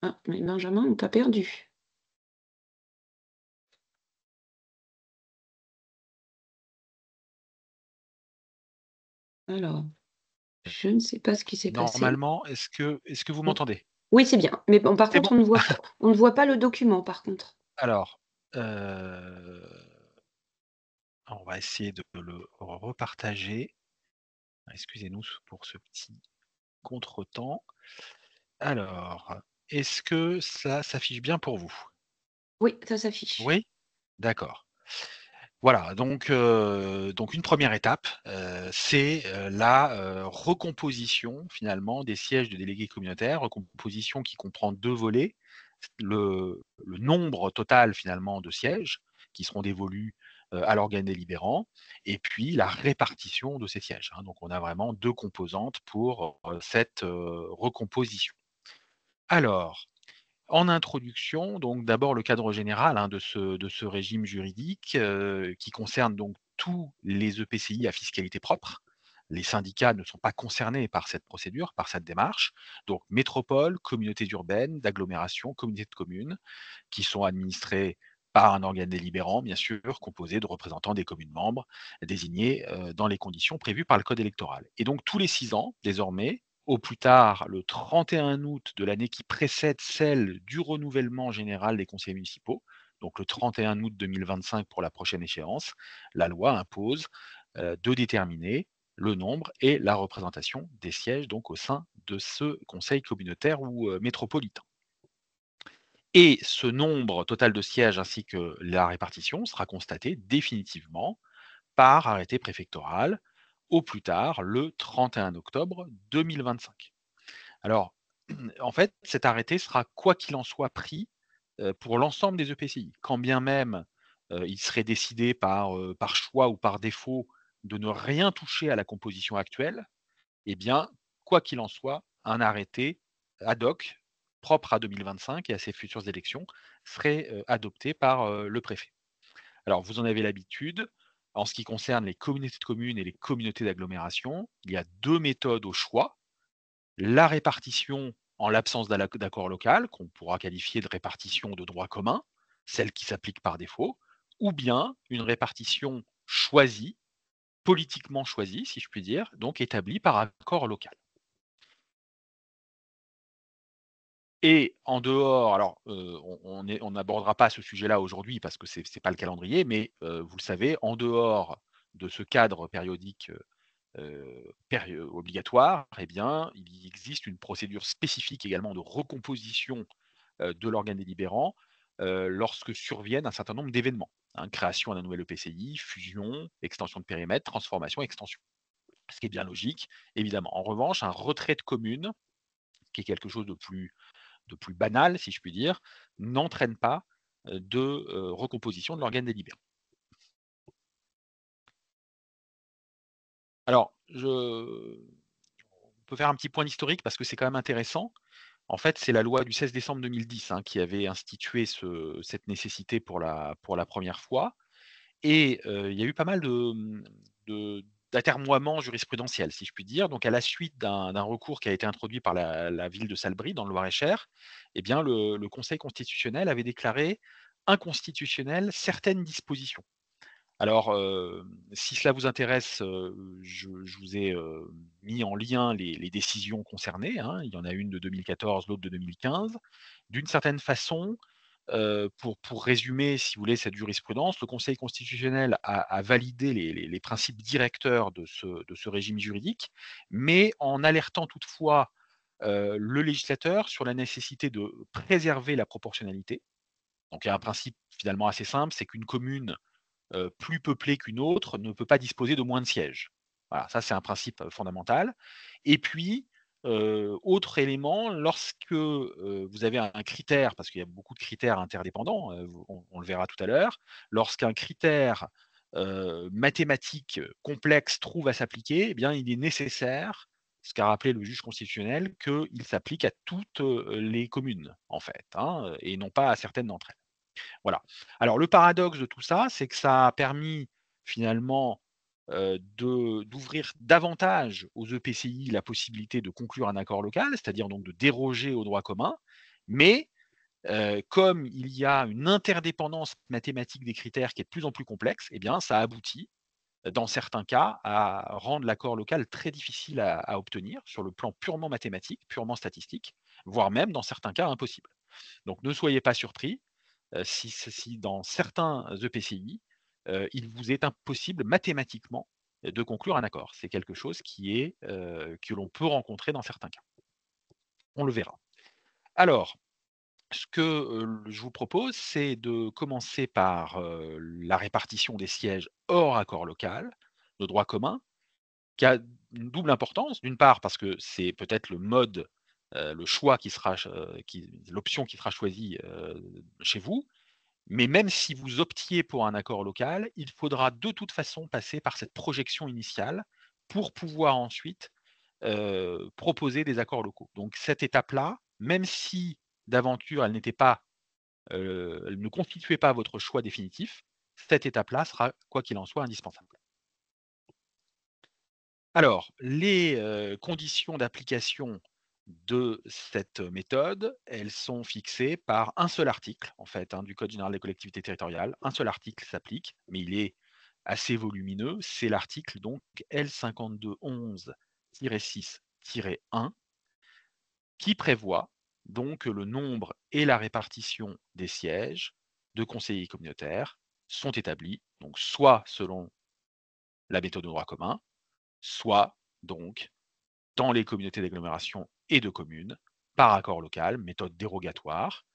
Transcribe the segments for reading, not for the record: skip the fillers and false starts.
Ah, mais Benjamin, on t'a perdu. Alors, je ne sais pas ce qui s'est passé. Normalement, est-ce que vous O m'entendez? oui, c'est bien, mais bon, par C'est contre, bon? on ne voit pas le document, par contre. Alors, on va essayer de le repartager. Excusez-nous pour ce petit contretemps. Alors, est-ce que ça s'affiche bien pour vous? Oui, ça s'affiche. Oui? D'accord. Voilà, donc une première étape, c'est, la, recomposition finalement des sièges de délégués communautaires, recomposition qui comprend 2 volets. Le nombre total finalement de sièges qui seront dévolus, à l'organe délibérant et puis la répartition de ces sièges, hein. Donc on a vraiment 2 composantes pour, cette, recomposition. Alors, en introduction, donc d'abord le cadre général, hein, de ce régime juridique, qui concerne donc tous les EPCI à fiscalité propre. Les syndicats ne sont pas concernés par cette procédure, par cette démarche. Donc métropole, communautés urbaines, d'agglomération, communautés de communes, qui sont administrées par un organe délibérant, bien sûr, composé de représentants des communes membres, désignés dans les conditions prévues par le code électoral. Et donc tous les 6 ans, désormais, au plus tard le 31 août de l'année qui précède celle du renouvellement général des conseils municipaux, donc le 31 août 2025 pour la prochaine échéance, la loi impose de déterminer le nombre et la représentation des sièges donc au sein de ce conseil communautaire ou métropolitain. Et ce nombre total de sièges ainsi que la répartition sera constaté définitivement par arrêté préfectoral au plus tard le 31 octobre 2025. Alors, en fait, cet arrêté sera quoi qu'il en soit pris pour l'ensemble des EPCI. Quand bien même il serait décidé par choix ou par défaut de ne rien toucher à la composition actuelle, eh bien, quoi qu'il en soit, un arrêté ad hoc, propre à 2025 et à ces futures élections, serait, adopté par, le préfet. Alors vous en avez l'habitude, en ce qui concerne les communautés de communes et les communautés d'agglomération, il y a 2 méthodes au choix. La répartition en l'absence d'accord local, qu'on pourra qualifier de répartition de droit commun, celle qui s'applique par défaut, ou bien une répartition choisie, politiquement choisie, si je puis dire, donc établie par accord local. Et en dehors, alors, on n'abordera pas ce sujet-là aujourd'hui parce que c'est pas le calendrier, mais, vous le savez, en dehors de ce cadre périodique, obligatoire, eh bien, il existe une procédure spécifique également de recomposition, de l'organe délibérant, lorsque surviennent un certain nombre d'événements, hein. Création d'un nouvel EPCI, fusion, extension de périmètre, transformation, extension. Ce qui est bien logique, évidemment. En revanche, un retrait de commune, qui est quelque chose de plus banal, si je puis dire, n'entraîne pas, de, recomposition de l'organe délibérant. Alors, on peut faire un petit point historique parce que c'est quand même intéressant. En fait, c'est la loi du 16 décembre 2010, hein, qui avait institué cette nécessité pour la première fois et il y a eu pas mal de d'atermoiements jurisprudentiels, si je puis dire. Donc à la suite d'un recours qui a été introduit par la ville de Salbris, dans le Loir-et-Cher, eh bien le Conseil constitutionnel avait déclaré inconstitutionnelles certaines dispositions. Alors, si cela vous intéresse, je vous ai, mis en lien les décisions concernées, hein. Il y en a une de 2014, l'autre de 2015. D'une certaine façon, pour résumer, si vous voulez, cette jurisprudence, le Conseil constitutionnel a validé les principes directeurs de ce régime juridique, mais en alertant toutefois, le législateur sur la nécessité de préserver la proportionnalité. Donc il y a un principe finalement assez simple, c'est qu'une commune plus peuplée qu'une autre ne peut pas disposer de moins de sièges. Voilà, ça c'est un principe, fondamental et puis, autre élément, lorsque, vous avez un critère, parce qu'il y a beaucoup de critères interdépendants, on le verra tout à l'heure. Lorsqu'un critère, mathématique, complexe trouve à s'appliquer, eh bien il est nécessaire, ce qu'a rappelé le juge constitutionnel, qu'il s'applique à toutes, les communes en fait, hein, et non pas à certaines d'entre elles. Voilà. Alors le paradoxe de tout ça, c'est que ça a permis finalement, d'ouvrir davantage aux EPCI la possibilité de conclure un accord local, c'est-à-dire donc de déroger au droit commun Mais comme il y a une interdépendance mathématique des critères qui est de plus en plus complexe, eh bien, ça aboutit, dans certains cas, à rendre l'accord local très difficile à obtenir sur le plan purement mathématique, purement statistique, voire même dans certains cas impossible. Donc ne soyez pas surpris, si dans certains EPCI, il vous est impossible mathématiquement de conclure un accord. C'est quelque chose que l'on peut rencontrer dans certains cas. On le verra. Alors, ce que, je vous propose, c'est de commencer par, la répartition des sièges hors accord local, de droit commun, qui a une double importance. D'une part, parce que c'est peut-être le mode, le choix qui sera l'option qui sera choisie, chez vous. Mais même si vous optiez pour un accord local, il faudra de toute façon passer par cette projection initiale pour pouvoir ensuite, proposer des accords locaux. Donc cette étape-là, même si d'aventure elle ne constituait pas votre choix définitif, cette étape-là sera, quoi qu'il en soit, indispensable. Alors, les, conditions d'application de cette méthode, elles sont fixées par un seul article, en fait, hein, du Code général des collectivités territoriales. Un seul article s'applique, mais il est assez volumineux. C'est l'article donc L5211-6-1 qui prévoit donc que le nombre et la répartition des sièges de conseillers communautaires sont établis, donc soit selon la méthode de droit commun, soit donc dans les communautés d'agglomération et de communes, par accord local, méthode dérogatoire,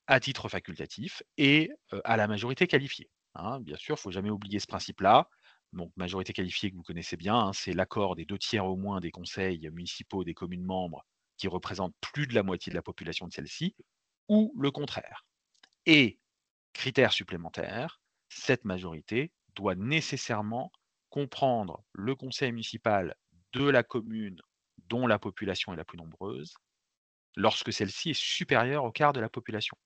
à titre facultatif et à la majorité qualifiée. Hein. Bien sûr, il ne faut jamais oublier ce principe-là. Donc, majorité qualifiée que vous connaissez bien, hein, c'est l'accord des 2 tiers au moins des conseils municipaux des communes membres qui représentent plus de la moitié de la population de celle-ci, ou le contraire. Et, critère supplémentaire, cette majorité doit nécessairement comprendre le conseil municipal de la commune dont la population est la plus nombreuse, lorsque celle-ci est supérieure au quart de la population.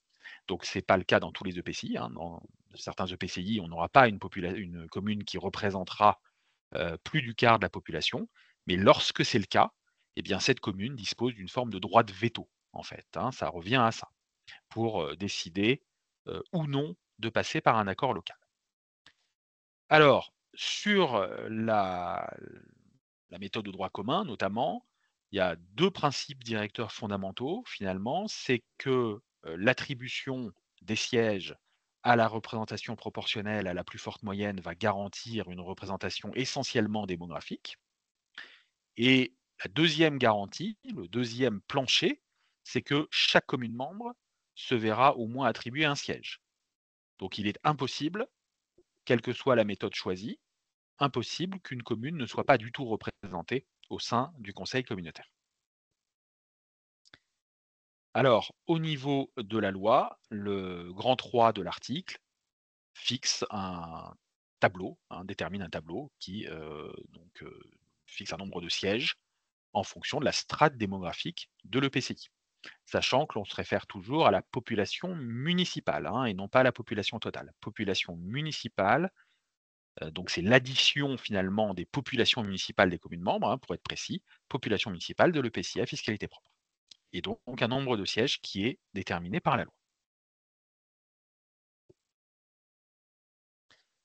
Donc ce n'est pas le cas dans tous les EPCI, hein. Dans certains EPCI, on n'aura pas une commune qui représentera, plus du quart de la population, mais lorsque c'est le cas, eh bien cette commune dispose d'une forme de droit de veto, en fait, hein, ça revient à ça, pour, décider, ou non de passer par un accord local. Alors, sur, la méthode de droit commun notamment, il y a 2 principes directeurs fondamentaux finalement. C'est que, l'attribution des sièges à la représentation proportionnelle à la plus forte moyenne va garantir une représentation essentiellement démographique et la deuxième garantie, le deuxième plancher, c'est que chaque commune membre se verra au moins attribuer un siège. Donc il est impossible, quelle que soit la méthode choisie, impossible qu'une commune ne soit pas du tout représentée au sein du conseil communautaire. Alors, au niveau de la loi, le grand 3 de l'article fixe un tableau, hein, détermine un tableau qui fixe un nombre de sièges en fonction de la strate démographique de l'EPCI. Sachant que l'on se réfère toujours à la population municipale, hein, et non pas à la population totale. Population municipale, donc c'est l'addition finalement des populations municipales des communes membres, hein, pour être précis, population municipale de l'EPCI à fiscalité propre. Et donc un nombre de sièges qui est déterminé par la loi.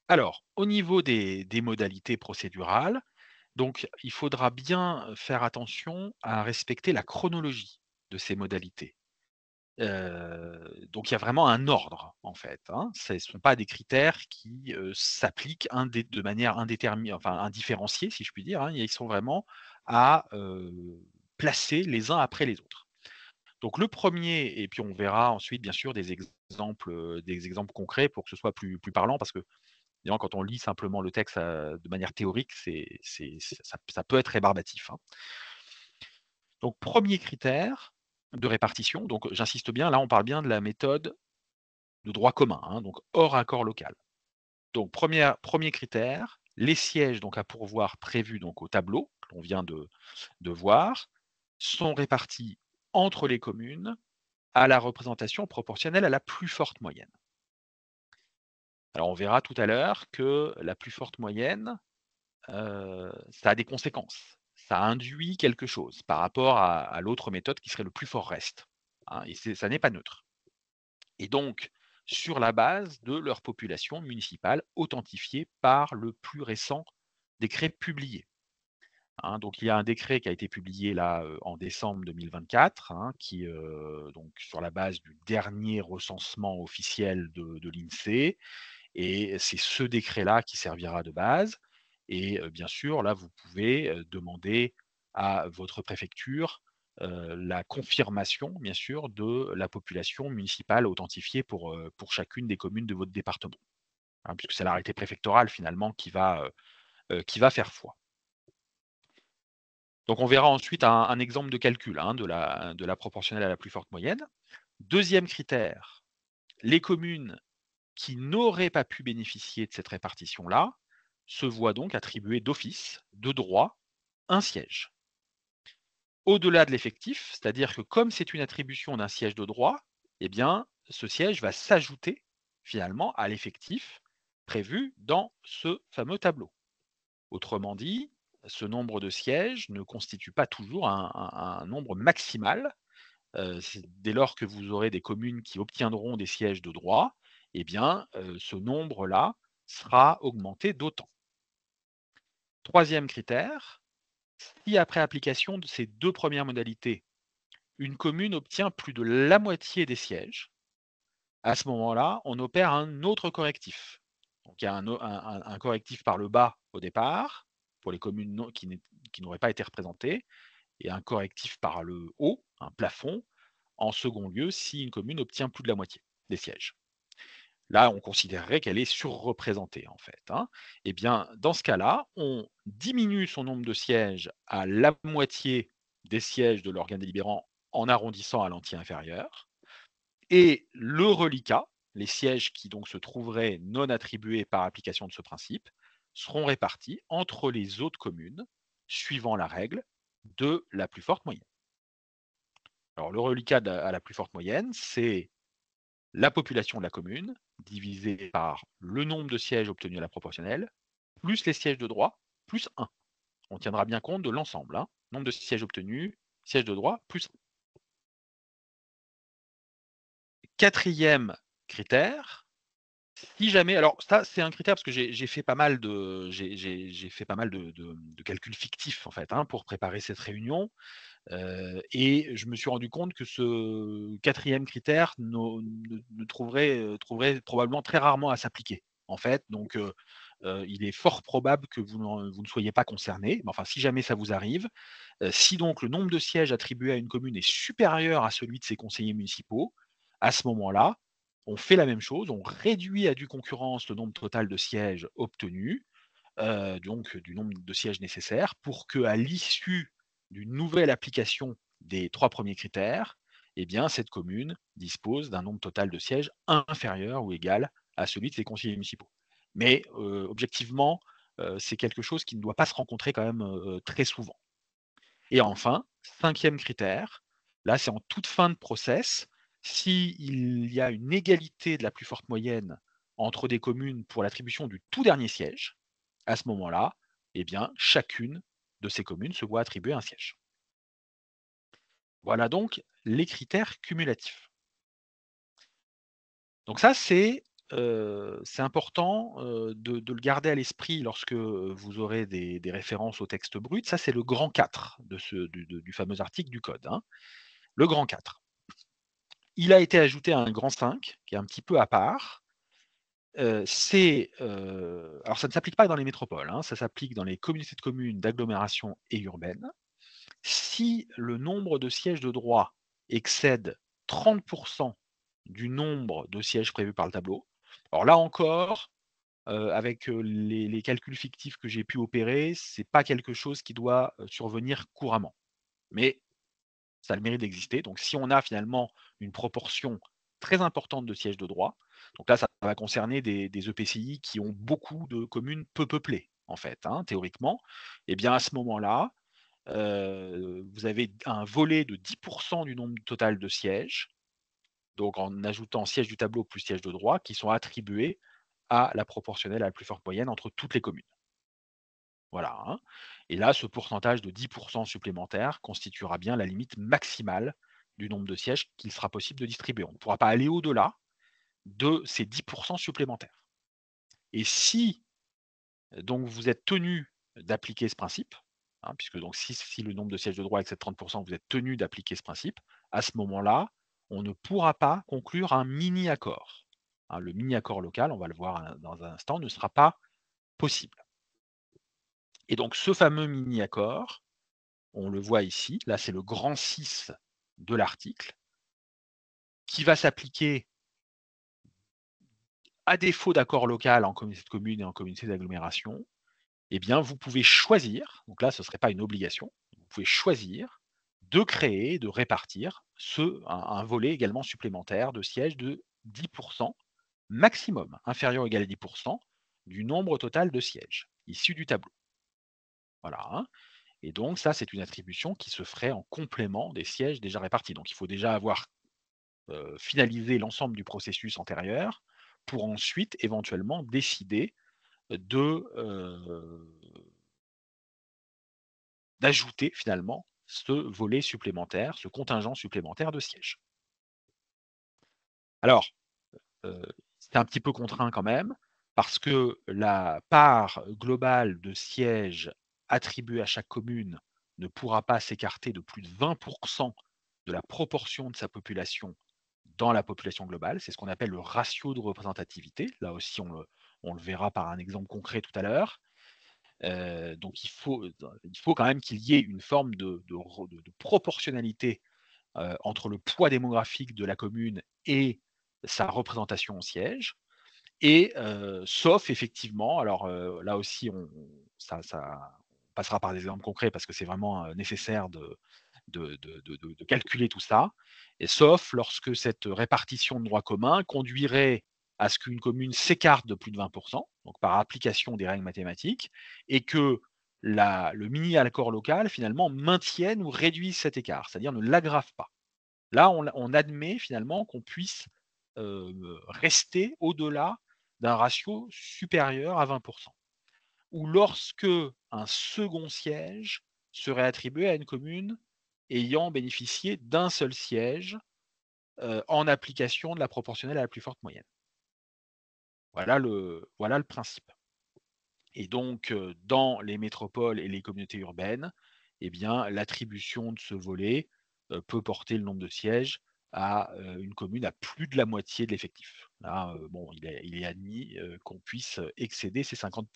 Alors, au niveau des modalités procédurales, donc il faudra bien faire attention à respecter la chronologie de ces modalités. Donc il y a vraiment un ordre en fait, hein. Ce ne sont pas des critères qui, s'appliquent de manière enfin indifférenciée si je puis dire, hein. Ils sont vraiment à, placer les uns après les autres. Donc le premier, et puis on verra ensuite bien sûr des exemples concrets pour que ce soit plus parlant parce que évidemment quand on lit simplement le texte, de manière théorique, ça peut être rébarbatif, hein. Donc premier critère de répartition, donc j'insiste bien, là on parle bien de la méthode de droit commun, hein, donc hors accord local. Donc 1er critère, les sièges donc à pourvoir prévus donc au tableau que l'on vient de voir, sont répartis entre les communes à la représentation proportionnelle à la plus forte moyenne. Alors on verra tout à l'heure que la plus forte moyenne, ça a des conséquences. Ça induit quelque chose par rapport à l'autre méthode qui serait le plus fort reste. hein, et ça n'est pas neutre. Et donc, sur la base de leur population municipale authentifiée par le plus récent décret publié. Hein, donc il y a un décret qui a été publié là, en décembre 2024, hein, qui, donc sur la base du dernier recensement officiel de l'INSEE, et c'est ce décret-là qui servira de base. Et bien sûr, là, vous pouvez, demander à votre préfecture, la confirmation, bien sûr, de la population municipale authentifiée pour chacune des communes de votre département, hein, puisque c'est l'arrêté préfectoral finalement qui va faire foi. Donc on verra ensuite un exemple de calcul, hein, de la proportionnelle à la plus forte moyenne. Deuxième critère, les communes qui n'auraient pas pu bénéficier de cette répartition-là se voient donc attribuer d'office, de droit, un siège. Au-delà de l'effectif, c'est-à-dire que comme c'est une attribution d'un siège de droit, eh bien, ce siège va s'ajouter finalement à l'effectif prévu dans ce fameux tableau. Autrement dit, ce nombre de sièges ne constitue pas toujours un nombre maximal. Dès lors que vous aurez des communes qui obtiendront des sièges de droit, eh bien, ce nombre-là sera augmenté d'autant. Troisième critère, si après application de ces deux premières modalités, une commune obtient plus de la moitié des sièges, à ce moment-là, on opère un autre correctif. Donc il y a un correctif par le bas au départ, pour les communes qui n'auraient pas été représentées, et un correctif par le haut, un plafond, en second lieu, si une commune obtient plus de la moitié des sièges. Là, on considérerait qu'elle est surreprésentée, en fait, hein. Eh bien, dans ce cas-là, on diminue son nombre de sièges à la moitié des sièges de l'organe délibérant en arrondissant à l'entier inférieur. Et le reliquat, les sièges qui donc se trouveraient non attribués par application de ce principe, seront répartis entre les autres communes, suivant la règle de la plus forte moyenne. Alors, le reliquat à la plus forte moyenne, c'est la population de la commune divisée par le nombre de sièges obtenus à la proportionnelle, plus les sièges de droit, plus 1. On tiendra bien compte de l'ensemble, hein. Nombre de sièges obtenus, sièges de droit, plus 1. Quatrième critère, si jamais, alors ça c'est un critère parce que j'ai fait pas mal j'ai fait pas mal de calculs fictifs en fait, hein, pour préparer cette réunion. Et je me suis rendu compte que ce quatrième critère trouverait probablement très rarement à s'appliquer, en fait. Donc, il est fort probable que vous ne soyez pas concerné. Mais enfin, si jamais ça vous arrive, si donc le nombre de sièges attribués à une commune est supérieur à celui de ses conseillers municipaux, à ce moment-là, on fait la même chose, on réduit à due concurrence le nombre total de sièges obtenus, donc du nombre de sièges nécessaires pour qu'à l'issue d'une nouvelle application des 3 premiers critères, eh bien, cette commune dispose d'un nombre total de sièges inférieur ou égal à celui de ses conseillers municipaux. Mais, objectivement, c'est quelque chose qui ne doit pas se rencontrer quand même, très souvent. Et enfin, cinquième critère, là, c'est en toute fin de process, s'il y a une égalité de la plus forte moyenne entre des communes pour l'attribution du tout dernier siège, à ce moment-là, eh bien, chacune de ces communes se voit attribuer un siège. Voilà donc les critères cumulatifs. Donc ça, c'est important, de le garder à l'esprit lorsque, vous aurez des références au texte brut. Ça, c'est le grand 4 du fameux article du code, hein. Le grand 4. Il a été ajouté un grand 5 qui est un petit peu à part. Alors ça ne s'applique pas dans les métropoles, hein, ça s'applique dans les communautés de communes, d'agglomération et urbaines. Si le nombre de sièges de droit excède 30 du nombre de sièges prévus par le tableau, alors là encore, avec, les calculs fictifs que j'ai pu opérer, c'est pas quelque chose qui doit, survenir couramment. Mais ça a le mérite d'exister. Donc si on a finalement une proportion très importante de sièges de droit, donc là ça va concerner des EPCI qui ont beaucoup de communes peu peuplées en fait, hein, théoriquement, et bien à ce moment-là, vous avez un volet de 10 du nombre total de sièges, donc en ajoutant sièges du tableau plus sièges de droit, qui sont attribués à la proportionnelle à la plus forte moyenne entre toutes les communes. Voilà, hein. Et là, ce pourcentage de 10 supplémentaire constituera bien la limite maximale du nombre de sièges qu'il sera possible de distribuer. On ne pourra pas aller au-delà de ces 10 supplémentaires. Et si donc vous êtes tenu d'appliquer ce principe, hein, puisque donc si le nombre de sièges de droit excède 30 vous êtes tenu d'appliquer ce principe, à ce moment-là, on ne pourra pas conclure un mini-accord. Hein, le mini-accord local, on va le voir dans un instant, ne sera pas possible. Et donc ce fameux mini-accord, on le voit ici, là c'est le grand 6 de l'article, qui va s'appliquer à défaut d'accord local en communauté de communes et en communauté d'agglomération. Eh bien, vous pouvez choisir, donc là, ce ne serait pas une obligation, vous pouvez choisir de créer, de répartir un volet également supplémentaire de sièges de 10 maximum, inférieur ou égal à 10 du nombre total de sièges issus du tableau. Voilà, hein. Et donc ça, c'est une attribution qui se ferait en complément des sièges déjà répartis. Donc il faut déjà avoir finalisé l'ensemble du processus antérieur pour ensuite éventuellement décider de, d'ajouter finalement ce volet supplémentaire, ce contingent supplémentaire de sièges. Alors, c'est un petit peu contraint quand même, parce que la part globale de sièges attribués à chaque commune ne pourra pas s'écarter de plus de 20 de la proportion de sa population dans la population globale. C'est ce qu'on appelle le ratio de représentativité. Là aussi, on le verra par un exemple concret tout à l'heure. Donc il faut quand même qu'il y ait une forme de proportionnalité entre le poids démographique de la commune et sa représentation au siège. Et sauf effectivement, alors là aussi on passera par des exemples concrets parce que c'est vraiment nécessaire de calculer tout ça, et sauf lorsque cette répartition de droit commun conduirait à ce qu'une commune s'écarte de plus de 20 donc par application des règles mathématiques, et que le mini-accord local finalement maintienne ou réduise cet écart, c'est-à-dire ne l'aggrave pas. Là, on admet finalement qu'on puisse rester au-delà d'un ratio supérieur à 20 ou lorsque un second siège serait attribué à une commune ayant bénéficié d'un seul siège, en application de la proportionnelle à la plus forte moyenne. Voilà le principe. Et donc, dans les métropoles et les communautés urbaines, eh bien, l'attribution de ce volet, peut porter le nombre de sièges à, une commune à plus de la moitié de l'effectif. Là, bon, il est admis, qu'on puisse excéder ces 50.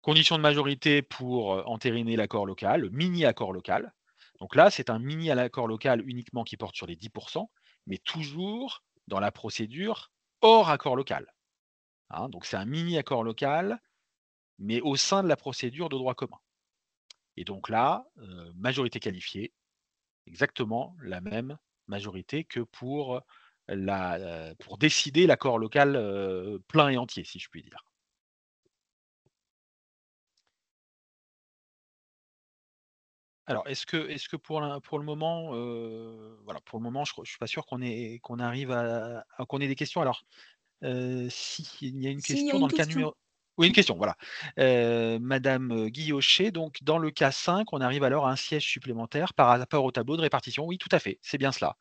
Condition de majorité pour, entériner l'accord local, le mini-accord local. Donc là, c'est un mini-accord local uniquement qui porte sur les 10 mais toujours dans la procédure hors accord local, hein. Donc c'est un mini-accord local, mais au sein de la procédure de droit commun. Et donc là, majorité qualifiée, exactement la même majorité que pour décider l'accord local, plein et entier, si je puis dire. Alors, est-ce que pour le moment, voilà, pour le moment, je suis pas sûr qu'on arrive qu'on ait des questions. Alors, si, il y a une S'il y a question dans une le cas question. numéro oui, une question, voilà. Madame, Guillauchet, donc dans le cas 5, on arrive alors à un siège supplémentaire par rapport au tableau de répartition. Oui, tout à fait, c'est bien cela,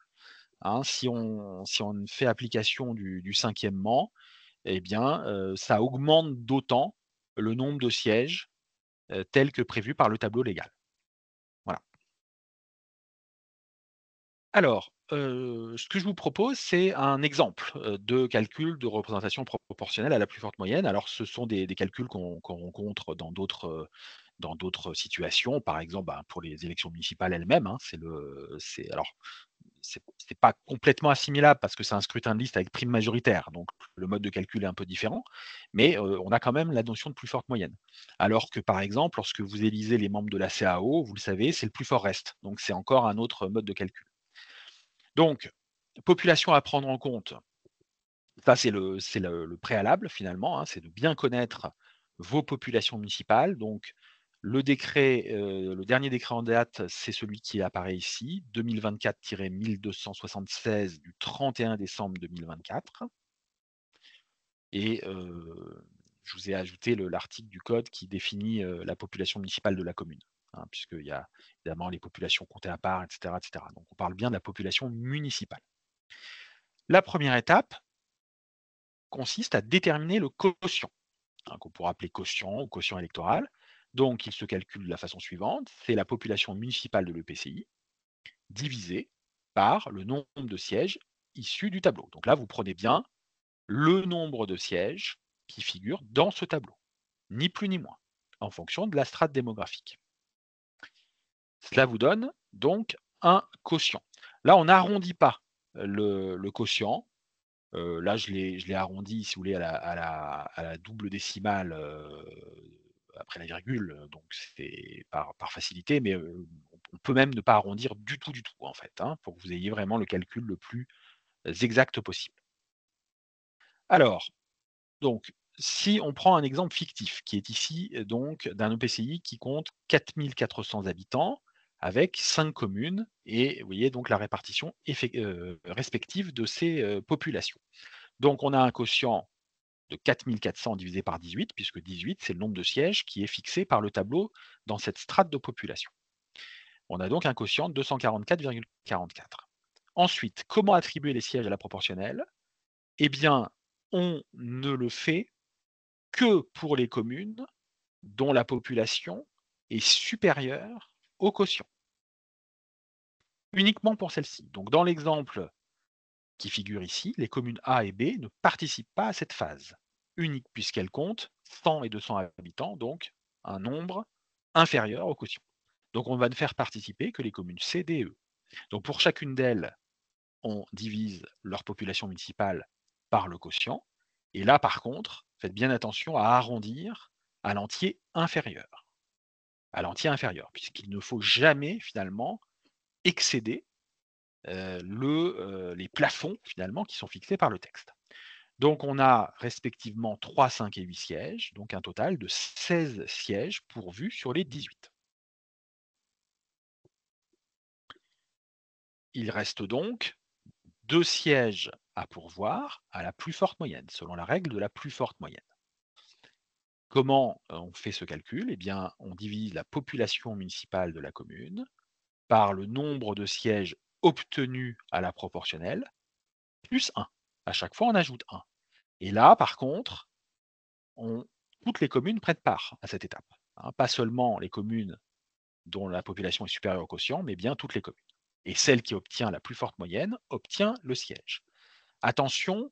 hein. Si on fait application du 5e, eh bien, ça augmente d'autant le nombre de sièges, tel que prévu par le tableau légal. Voilà. Alors, ce que je vous propose, c'est un exemple, de calcul de représentation proportionnelle à la plus forte moyenne. Alors ce sont des calculs qu'on rencontre dans d'autres situations. Par exemple, ben, pour les élections municipales elles-mêmes, hein, c'est pas complètement assimilable parce que c'est un scrutin de liste avec prime majoritaire, donc le mode de calcul est un peu différent, mais on a quand même la notion de plus forte moyenne. Alors que, par exemple, lorsque vous élisez les membres de la CAO, vous le savez, c'est le plus fort reste, donc c'est encore un autre mode de calcul. Donc, population à prendre en compte, ça c'est le préalable finalement, hein, c'est de bien connaître vos populations municipales. Donc le dernier décret en date, c'est celui qui apparaît ici, 2024-1276 du 31 décembre 2024, et je vous ai ajouté l'article du code qui définit, la population municipale de la commune. hein, puisqu'il y a évidemment les populations comptées à part, etc., etc. Donc on parle bien de la population municipale. La première étape consiste à déterminer le quotient, hein, qu'on pourra appeler quotient ou quotient électoral. Donc il se calcule de la façon suivante, c'est la population municipale de l'EPCI divisée par le nombre de sièges issus du tableau. Donc là, vous prenez bien le nombre de sièges qui figurent dans ce tableau, ni plus ni moins, en fonction de la strate démographique. Cela vous donne donc un quotient. Là, on n'arrondit pas le quotient. Là, je l'ai arrondi, si vous voulez, à la double décimale après la virgule, donc c'est par facilité, mais on peut même ne pas arrondir du tout, en fait, hein, pour que vous ayez vraiment le calcul le plus exact possible. Alors, donc, si on prend un exemple fictif, qui est ici donc d'un EPCI qui compte 4 400 habitants, avec 5 communes, et vous voyez donc la répartition respective de ces populations. Donc on a un quotient de 4 400 divisé par 18, puisque 18, c'est le nombre de sièges qui est fixé par le tableau dans cette strate de population. On a donc un quotient de 244,44. Ensuite, comment attribuer les sièges à la proportionnelle? Eh bien, on ne le fait que pour les communes dont la population est supérieure au quotient. Uniquement pour celle-ci. Donc dans l'exemple qui figure ici, les communes A et B ne participent pas à cette phase, unique puisqu'elles comptent 100 et 200 habitants, donc un nombre inférieur au quotient. Donc on va ne faire participer que les communes C, D et E. Donc pour chacune d'elles, on divise leur population municipale par le quotient. Et là, par contre, faites bien attention à arrondir à l'entier inférieur. À l'entier inférieur, puisqu'il ne faut jamais finalement excéder les plafonds finalement qui sont fixés par le texte. Donc on a respectivement 3, 5 et 8 sièges, donc un total de 16 sièges pourvus sur les 18. Il reste donc 2 sièges à pourvoir à la plus forte moyenne, selon la règle de la plus forte moyenne. Comment on fait ce calcul? Eh bien, on divise la population municipale de la commune par le nombre de sièges obtenus à la proportionnelle, plus 1. À chaque fois, on ajoute 1. Et là, par contre, toutes les communes prennent part à cette étape, hein, pas seulement les communes dont la population est supérieure au quotient, mais bien toutes les communes. Et celle qui obtient la plus forte moyenne obtient le siège. Attention,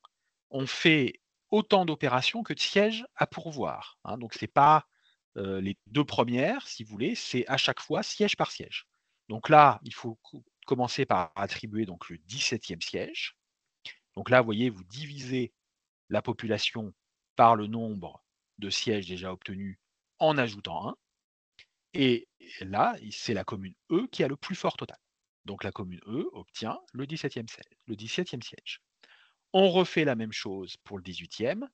on fait autant d'opérations que de sièges à pourvoir, hein, donc ce n'est pas les 2 premières, si vous voulez, c'est à chaque fois siège par siège. Donc là, il faut commencer par attribuer donc le 17e siège. Donc là, vous voyez, vous divisez la population par le nombre de sièges déjà obtenus en ajoutant 1. Et là, c'est la commune E qui a le plus fort total. Donc la commune E obtient le 17e siège. On refait la même chose pour le 18e,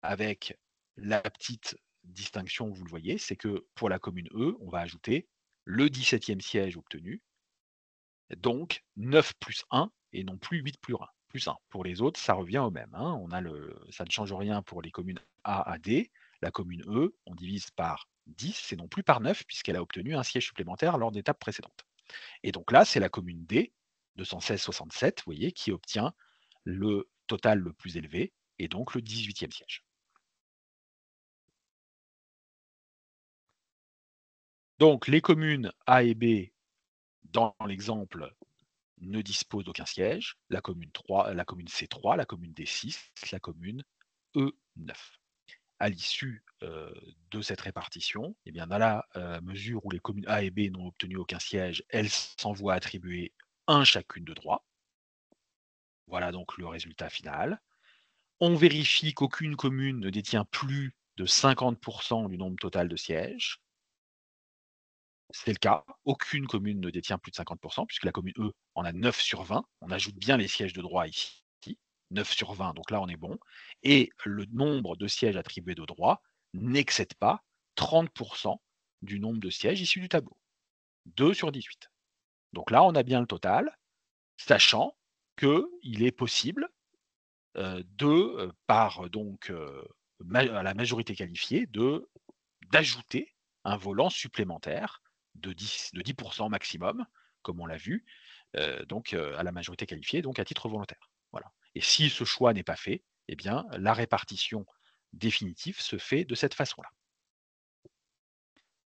avec la petite distinction, vous le voyez, c'est que pour la commune E, on va ajouter le 17e siège obtenu, donc 9 plus 1 et non plus 8 plus 1. Pour les autres, ça revient au même, hein. Ça ne change rien pour les communes A à D. La commune E, on divise par 10 et non plus par 9 puisqu'elle a obtenu un siège supplémentaire lors d'étapes précédentes. Et donc là, c'est la commune D, 216,67, vous voyez, qui obtient le total le plus élevé et donc le 18e siège. Donc les communes A et B, dans l'exemple, ne disposent d'aucun siège. La commune C 3, la commune D 6, la commune E 9. À l'issue de cette répartition, eh bien, dans la mesure où les communes A et B n'ont obtenu aucun siège, elles s'en voient attribuer un chacune de droit. Voilà donc le résultat final. On vérifie qu'aucune commune ne détient plus de 50% du nombre total de sièges. C'est le cas. Aucune commune ne détient plus de 50%, puisque la commune E en a 9 sur 20. On ajoute bien les sièges de droit ici. 9 sur 20, donc là on est bon. Et le nombre de sièges attribués de droit n'excède pas 30% du nombre de sièges issus du tableau. 2 sur 18. Donc là on a bien le total, sachant qu'il est possible par donc à la majorité qualifiée, d'ajouter un volant supplémentaire de 10% maximum, comme on l'a vu, donc à la majorité qualifiée, donc à titre volontaire. Voilà. Et si ce choix n'est pas fait, eh bien, la répartition définitive se fait de cette façon-là.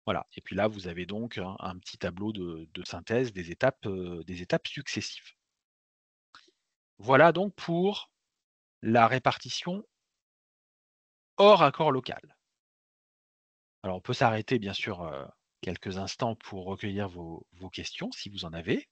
Voilà. Et puis là, vous avez donc un petit tableau de synthèse des étapes successives. Voilà donc pour la répartition hors accord local. Alors on peut s'arrêter bien sûr, quelques instants pour recueillir vos questions si vous en avez.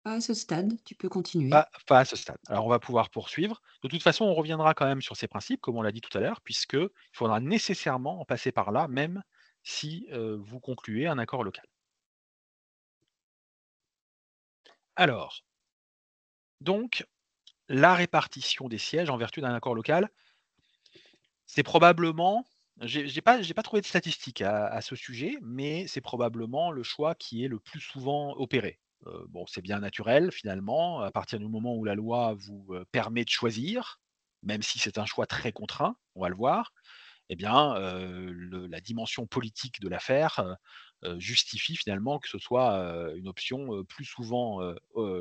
Pas à ce stade, tu peux continuer. Pas à ce stade. Alors on va pouvoir poursuivre. De toute façon, on reviendra quand même sur ces principes, comme on l'a dit tout à l'heure, puisqu'il faudra nécessairement en passer par là, même si, vous concluez un accord local. Alors, donc, la répartition des sièges en vertu d'un accord local, c'est probablement j'ai pas trouvé de statistiques à ce sujet, mais c'est probablement le choix qui est le plus souvent opéré. Bon, c'est bien naturel finalement, à partir du moment où la loi vous, permet de choisir, même si c'est un choix très contraint, on va le voir, eh bien, la dimension politique de l'affaire, justifie finalement que ce soit, une option, plus souvent,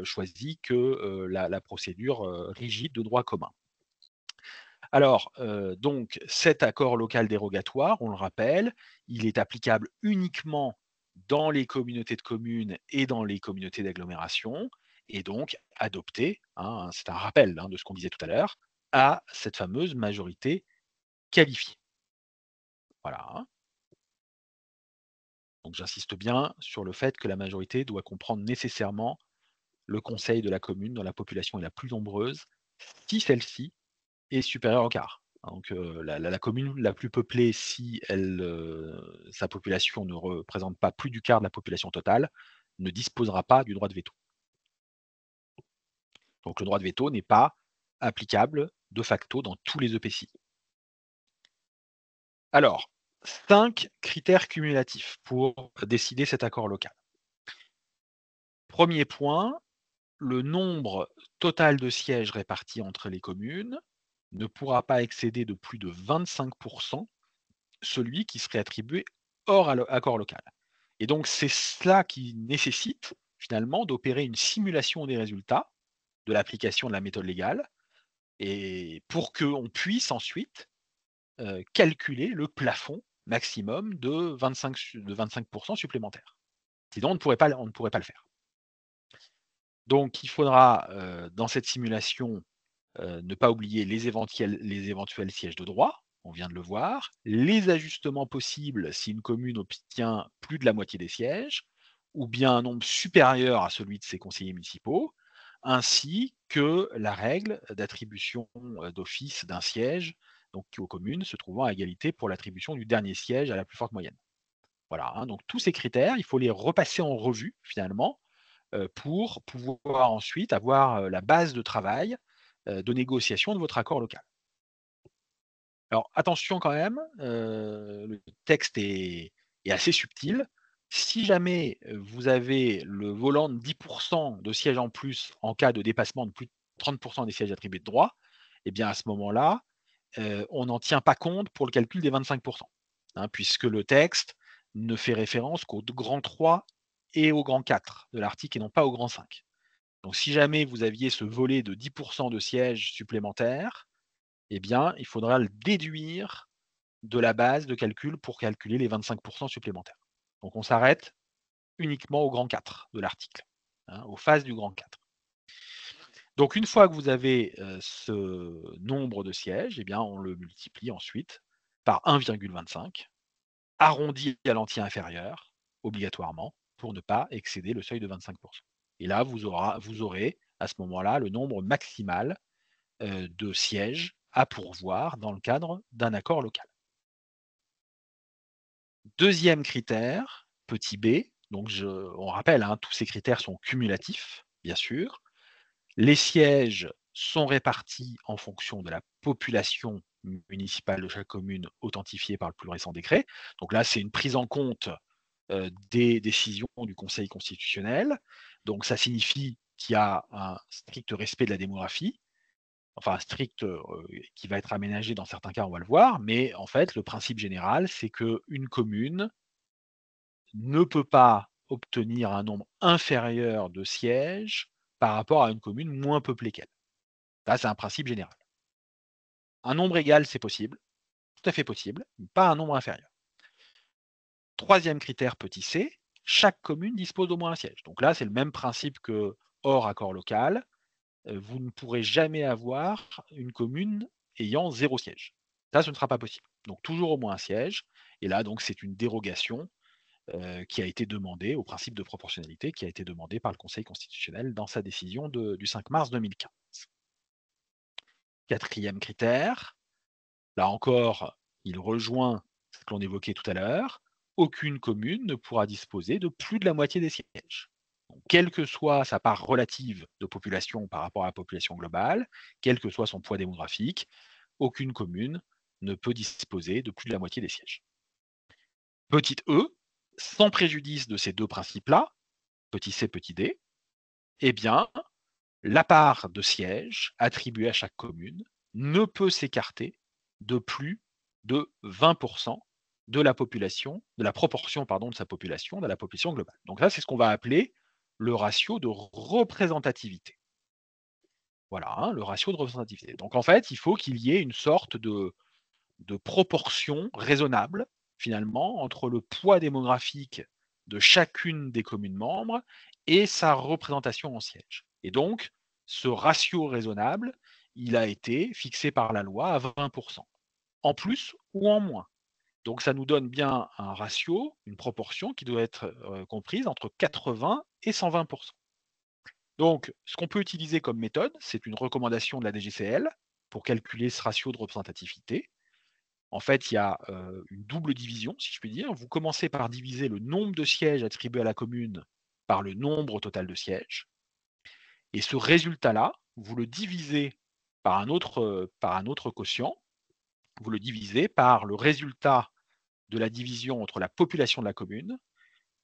choisie que, la procédure, rigide de droit commun. Alors, donc cet accord local dérogatoire, on le rappelle, il est applicable uniquement dans les communautés de communes et dans les communautés d'agglomération et donc adopté, hein, c'est un rappel, hein, de ce qu'on disait tout à l'heure, à cette fameuse majorité qualifiée. Voilà, hein. Donc j'insiste bien sur le fait que la majorité doit comprendre nécessairement le conseil de la commune dont la population est la plus nombreuse, si celle-ci est supérieure au quart. Donc, la commune la plus peuplée, si elle, sa population ne représente pas plus du quart de la population totale, ne disposera pas du droit de veto. Donc le droit de veto n'est pas applicable de facto dans tous les EPCI. Alors, 5 critères cumulatifs pour décider cet accord local. Premier point, le nombre total de sièges répartis entre les communes ne pourra pas excéder de plus de 25 celui qui serait attribué hors accord local. Et donc c'est cela qui nécessite finalement d'opérer une simulation des résultats de l'application de la méthode légale et pour qu'on puisse ensuite, calculer le plafond maximum de 25 supplémentaires. Sinon on ne pourrait pas le faire. Donc il faudra, dans cette simulation, ne pas oublier les éventuels sièges de droit, on vient de le voir, les ajustements possibles si une commune obtient plus de la moitié des sièges, ou bien un nombre supérieur à celui de ses conseillers municipaux, ainsi que la règle d'attribution, d'office d'un siège, donc aux communes se trouvant à égalité pour l'attribution du dernier siège à la plus forte moyenne. Voilà, hein, donc tous ces critères, il faut les repasser en revue finalement, pour pouvoir ensuite avoir, la base de travail, de négociation de votre accord local. Alors attention quand même, le texte est assez subtil. Si jamais, vous avez le volant de 10 de sièges en plus en cas de dépassement de plus de 30 des sièges attribués de droit, eh bien à ce moment-là, on n'en tient pas compte pour le calcul des 25 hein, puisque le texte ne fait référence qu'au grand 3 et au grand 4 de l'article et non pas au grand 5. Donc si jamais vous aviez ce volet de 10 de sièges supplémentaires, eh bien, il faudra le déduire de la base de calcul pour calculer les 25 supplémentaires. Donc on s'arrête uniquement au grand 4 de l'article, hein, aux phases du grand 4. Donc une fois que vous avez, ce nombre de sièges, eh bien, on le multiplie ensuite par 1,25, arrondi à l'entier inférieur, obligatoirement, pour ne pas excéder le seuil de 25. Et là, vous aurez à ce moment-là le nombre maximal, de sièges à pourvoir dans le cadre d'un accord local. Deuxième critère, petit b, donc on rappelle, hein, tous ces critères sont cumulatifs, bien sûr. Les sièges sont répartis en fonction de la population municipale de chaque commune authentifiée par le plus récent décret. Donc là, c'est une prise en compte, des décisions du Conseil constitutionnel. Donc ça signifie qu'il y a un strict respect de la démographie. enfin strict, qui va être aménagé dans certains cas, on va le voir, mais en fait, le principe général, c'est qu'une commune ne peut pas obtenir un nombre inférieur de sièges par rapport à une commune moins peuplée qu'elle. Ça, c'est un principe général. Un nombre égal, c'est possible, tout à fait possible, mais pas un nombre inférieur. Troisième critère petit c, chaque commune dispose d'au moins un siège. Donc là, c'est le même principe que hors accord local. Vous ne pourrez jamais avoir une commune ayant 0 siège. Ça, ce ne sera pas possible. Donc toujours au moins un siège. Et là, donc, c'est une dérogation qui a été demandée au principe de proportionnalité, qui a été demandée par le Conseil constitutionnel dans sa décision du 5 mars 2015. Quatrième critère, là encore, il rejoint ce que l'on évoquait tout à l'heure, aucune commune ne pourra disposer de plus de la moitié des sièges. Donc, quelle que soit sa part relative de population par rapport à la population globale, quel que soit son poids démographique, aucune commune ne peut disposer de plus de la moitié des sièges. Petit e, sans préjudice de ces deux principes-là, petit c, petit d, eh bien, la part de sièges attribuée à chaque commune ne peut s'écarter de plus de 20% de la population, de la proportion pardon, de sa population, de la population globale. Donc là, c'est ce qu'on va appeler le ratio de représentativité. Voilà, hein, le ratio de représentativité. Donc en fait, il faut qu'il y ait une sorte de proportion raisonnable, finalement, entre le poids démographique de chacune des communes membres et sa représentation en siège. Et donc, ce ratio raisonnable, il a été fixé par la loi à 20%, en plus ou en moins. Donc ça nous donne bien un ratio, une proportion qui doit être comprise entre 80 et 120%. Donc, ce qu'on peut utiliser comme méthode, c'est une recommandation de la DGCL pour calculer ce ratio de représentativité. En fait, il y a une double division, si je puis dire. Vous commencez par diviser le nombre de sièges attribués à la commune par le nombre total de sièges. Et ce résultat-là, vous le divisez par un autre quotient. Vous le divisez par le résultat de la division entre la population de la commune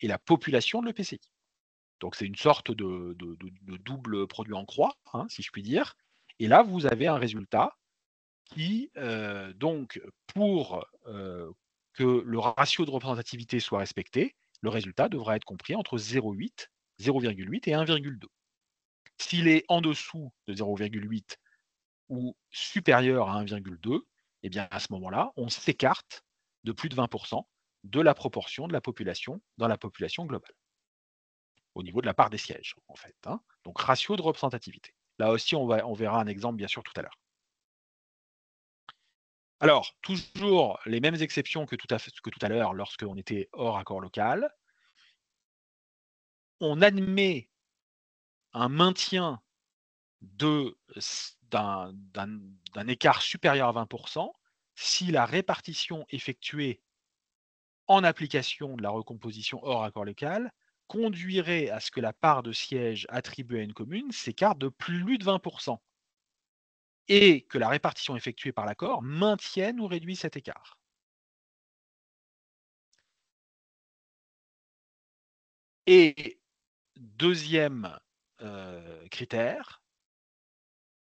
et la population de l'EPCI. Donc c'est une sorte de double produit en croix, hein, si je puis dire. Et là, vous avez un résultat qui, donc, pour que le ratio de représentativité soit respecté, le résultat devra être compris entre 0,8 et 1,2. S'il est en dessous de 0,8 ou supérieur à 1,2, eh bien à ce moment-là, on s'écarte de plus de 20% de la proportion de la population dans la population globale, au niveau de la part des sièges, en fait, hein. Donc ratio de représentativité. Là aussi, on verra un exemple, bien sûr, tout à l'heure. Alors, toujours les mêmes exceptions que tout à l'heure lorsqu'on était hors accord local. On admet un maintien d'un écart supérieur à 20% si la répartition effectuée en application de la recomposition hors accord local conduirait à ce que la part de sièges attribuée à une commune s'écarte de plus de 20% et que la répartition effectuée par l'accord maintienne ou réduise cet écart. Et deuxième critère,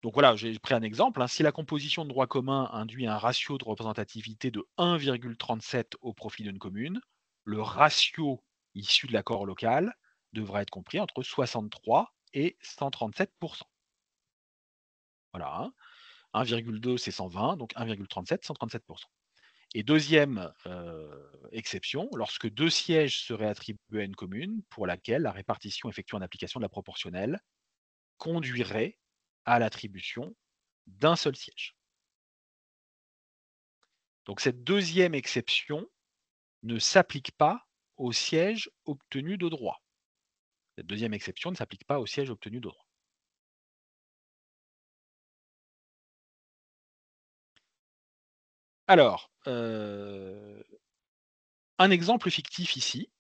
donc voilà, j'ai pris un exemple, hein. Si la composition de droit commun induit un ratio de représentativité de 1,37 au profit d'une commune, le ratio issu de l'accord local devra être compris entre 63 et 137%. Voilà, hein. 1,2 c'est 120, donc 1,37, 137%. Et deuxième exception, lorsque deux sièges seraient attribués à une commune pour laquelle la répartition effectuée en application de la proportionnelle conduirait à l'attribution d'un seul siège. Donc cette deuxième exception ne s'applique pas aux sièges obtenus de droit. Cette deuxième exception ne s'applique pas aux sièges obtenus de droit. Alors, un exemple fictif ici.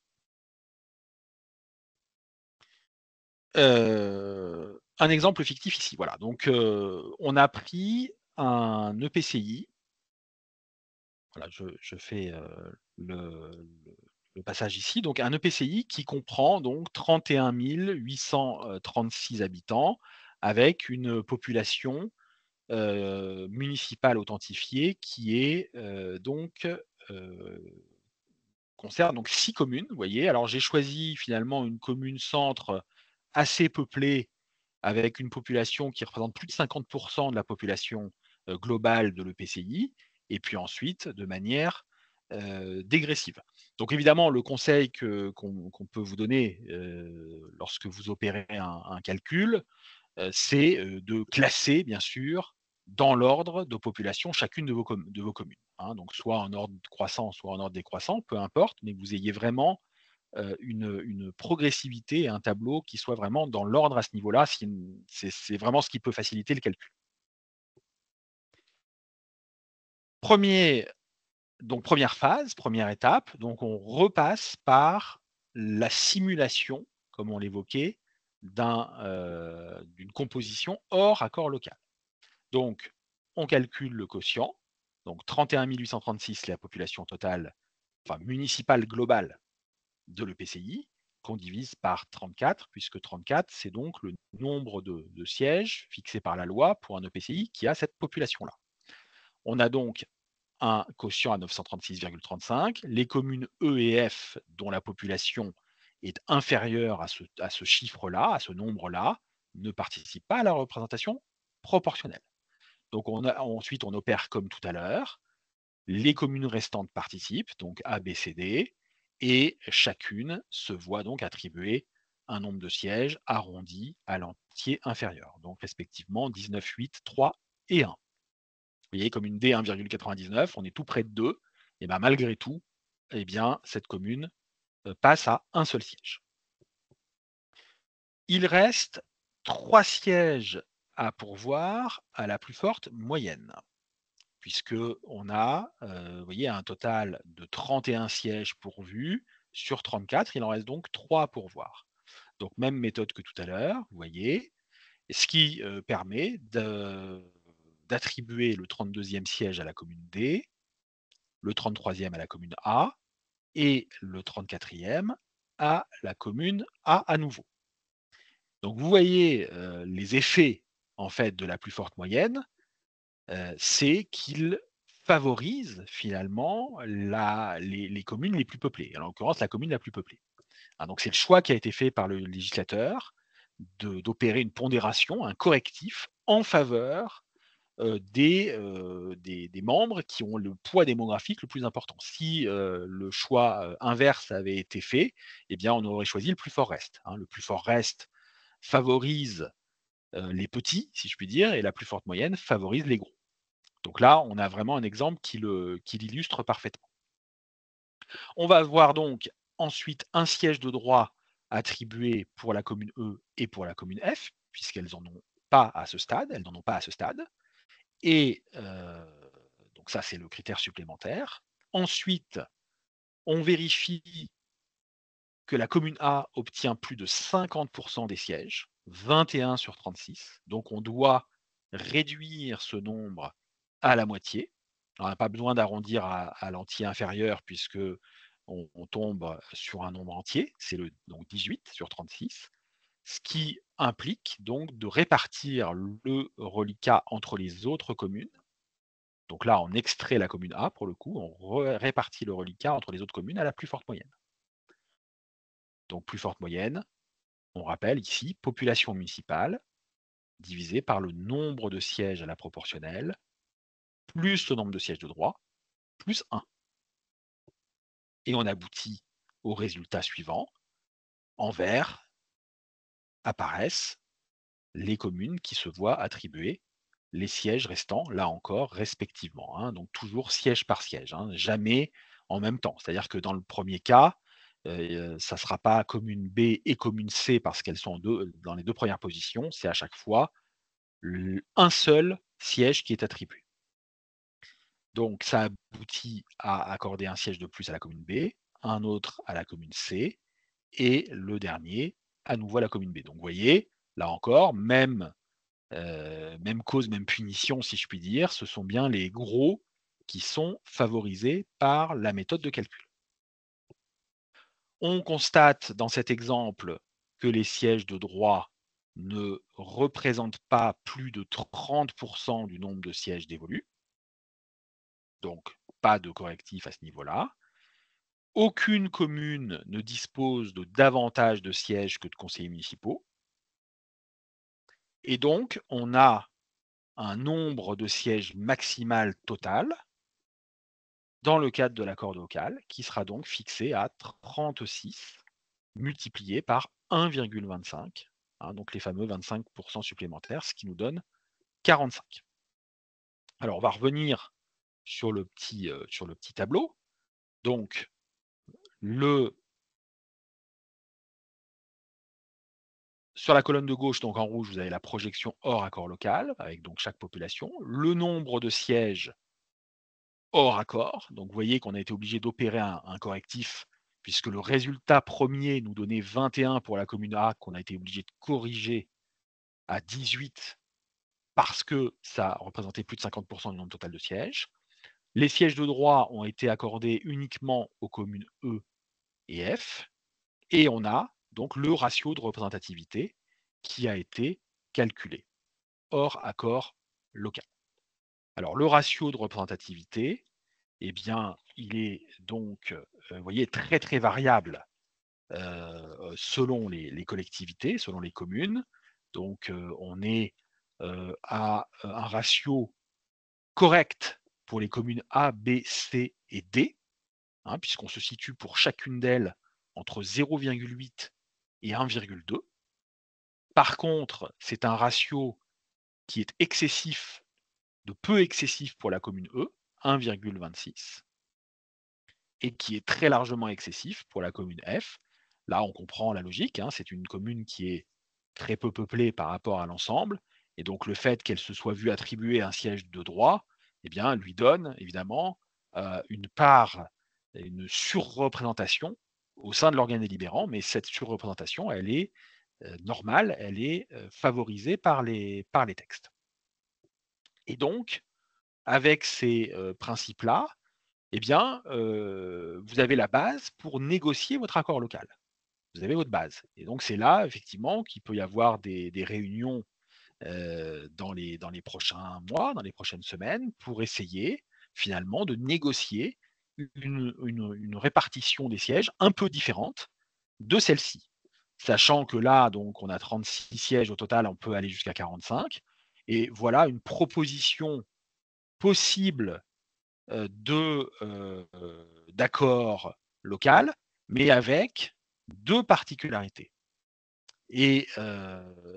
Un exemple fictif ici, voilà. Donc, on a pris un EPCI. Voilà, je fais, le passage ici. Donc un EPCI qui comprend donc 31 836 habitants avec une population municipale authentifiée qui est, concerne donc 6 communes, vous voyez? Alors j'ai choisi finalement une commune centre assez peuplée, avec une population qui représente plus de 50 de la population, globale de l'EPCI et puis ensuite de manière, dégressive. Donc évidemment, le conseil qu'on peut vous donner, lorsque vous opérez un calcul, c'est, de classer bien sûr dans l'ordre de population chacune de vos communes, hein. Donc soit en ordre croissant, soit en ordre décroissant, peu importe, mais que vous ayez vraiment, une progressivité et un tableau qui soit vraiment dans l'ordre à ce niveau-là, c'est vraiment ce qui peut faciliter le calcul. Premier Donc première phase, première étape, donc on repasse par la simulation, comme on l'évoquait, d'une composition hors accord local. Donc, on calcule le quotient, donc 31 836 la population totale, enfin municipale globale de l'EPCI, qu'on divise par 34, puisque 34, c'est donc le nombre de sièges fixé par la loi pour un EPCI qui a cette population-là. On a donc un quotient à 936,35. Les communes E et F, dont la population est inférieure à ce chiffre-là, à ce nombre-là, ne participent pas à la représentation proportionnelle. Donc ensuite, on opère comme tout à l'heure. Les communes restantes participent, donc A, B, C, D, et chacune se voit donc attribuer un nombre de sièges arrondi à l'entier inférieur, donc respectivement 19, 8, 3 et 1. Vous voyez, commune D 1,99, on est tout près de 2, et bien malgré tout, eh bien, cette commune passe à un seul siège. Il reste 3 sièges à pourvoir à la plus forte moyenne, puisqu'on a, vous voyez, un total de 31 sièges pourvus sur 34, il en reste donc 3 à pourvoir. Donc même méthode que tout à l'heure, vous voyez, ce qui, permet d'attribuer le 32e siège à la commune D, le 33e à la commune A et le 34e à la commune A à nouveau. Donc vous voyez, les effets en fait de la plus forte moyenne, c'est qu'il favorise finalement les communes les plus peuplées, en l'occurrence la commune la plus peuplée. Hein, donc c'est le choix qui a été fait par le législateur d'opérer une pondération, un correctif en faveur, des membres qui ont le poids démographique le plus important. Si, le choix, inverse avait été fait, eh bien on aurait choisi le plus fort reste, hein. Le plus fort reste favorise, les petits, si je puis dire, et la plus forte moyenne favorise les gros. Donc là, on a vraiment un exemple qui l'illustre parfaitement. On va avoir donc ensuite un siège de droit attribué pour la commune E et pour la commune F, puisqu'elles en ont pas à ce stade, elles n'en ont pas à ce stade. Et donc ça, c'est le critère supplémentaire. Ensuite, on vérifie que la commune A obtient plus de 50 des sièges, 21 sur 36. Donc on doit réduire ce nombre à la moitié. On n'a pas besoin d'arrondir à l'entier inférieur puisque on tombe sur un nombre entier, c'est le donc 18 sur 36, ce qui implique donc de répartir le reliquat entre les autres communes. Donc là, on extrait la commune A pour le coup, on répartit le reliquat entre les autres communes à la plus forte moyenne. Donc plus forte moyenne, on rappelle ici population municipale divisée par le nombre de sièges à la proportionnelle, plus le nombre de sièges de droit, plus 1. Et on aboutit au résultat suivant. En vert apparaissent les communes qui se voient attribuer les sièges restants, là encore, respectivement, hein, donc toujours siège par siège, hein, jamais en même temps. C'est-à-dire que dans le premier cas, ça ne sera pas commune B et commune C parce qu'elles sont dans les 2 premières positions, c'est à chaque fois un seul siège qui est attribué. Donc ça aboutit à accorder un siège de plus à la commune B, un autre à la commune C et le dernier à nouveau à la commune B. Donc vous voyez, là encore, même cause, même punition, si je puis dire, ce sont bien les gros qui sont favorisés par la méthode de calcul. On constate dans cet exemple que les sièges de droit ne représente pas plus de 30 du nombre de sièges dévolus, donc pas de correctif à ce niveau-là. Aucune commune ne dispose de davantage de sièges que de conseillers municipaux et donc on a un nombre de sièges maximal total dans le cadre de l'accord local qui sera donc fixé à 36 multiplié par 1,25, hein, donc les fameux 25 supplémentaires, ce qui nous donne 45. Alors on va revenir sur le petit tableau. Donc le sur la colonne de gauche, donc en rouge, vous avez la projection hors accord local, avec donc chaque population. Le nombre de sièges hors accord. Donc vous voyez qu'on a été obligé d'opérer un correctif, puisque le résultat premier nous donnait 21 pour la commune A, qu'on a été obligé de corriger à 18 parce que ça représentait plus de 50 du nombre total de sièges. Les sièges de droit ont été accordés uniquement aux communes E et F. Et on a donc le ratio de représentativité qui a été calculé, hors accord local. Alors le ratio de représentativité, eh bien, il est donc, vous voyez, très, très variable, selon les collectivités, selon les communes. Donc, on est, à, un ratio correct pour les communes A, B, C et D, hein, puisqu'on se situe pour chacune d'elles entre 0,8 et 1,2. Par contre, c'est un ratio qui est excessif, de peu excessif pour la commune E, 1,26, et qui est très largement excessif pour la commune F. Là, on comprend la logique, hein, c'est une commune qui est très peu peuplée par rapport à l'ensemble, et donc le fait qu'elle se soit vue attribuer un siège de droit, eh bien, lui donne évidemment une part, une surreprésentation au sein de l'organe délibérant, mais cette surreprésentation, elle est normale, elle est favorisée par les textes. Et donc, avec ces principes-là, eh bien, vous avez la base pour négocier votre accord local. Vous avez votre base. Et donc, c'est là, effectivement, qu'il peut y avoir des réunions dans les prochains mois, dans les prochaines semaines, pour essayer, finalement, de négocier une répartition des sièges un peu différente de celle-ci. Sachant que là, donc, on a 36 sièges au total, on peut aller jusqu'à 45. Et voilà une proposition possible d'accord local, mais avec 2 particularités. Et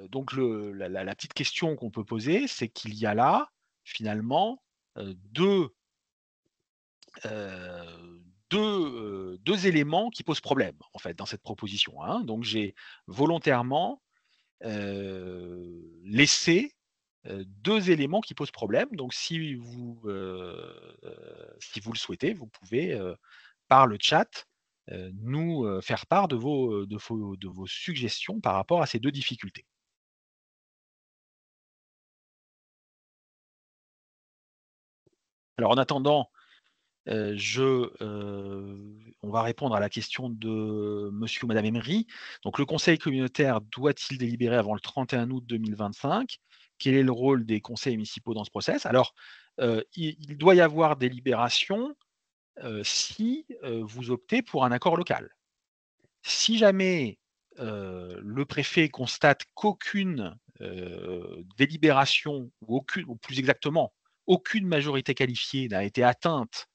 donc la petite question qu'on peut poser, c'est qu'il y a là, finalement, 2, heu, 2 éléments qui posent problème, en fait, dans cette proposition, hein. Donc j'ai volontairement, laissé, 2 éléments qui posent problème. Donc si vous le souhaitez, vous pouvez, par le chat, nous, faire part de vos suggestions par rapport à ces 2 difficultés. Alors en attendant, on va répondre à la question de monsieur ou madame Emery. Donc le conseil communautaire doit-il délibérer avant le 31 août 2025? Quel est le rôle des conseils municipaux dans ce process? Alors, il doit y avoir délibération, si, vous optez pour un accord local. Si jamais, le préfet constate qu'aucune, délibération ou plus exactement, aucune majorité qualifiée n'a été atteinte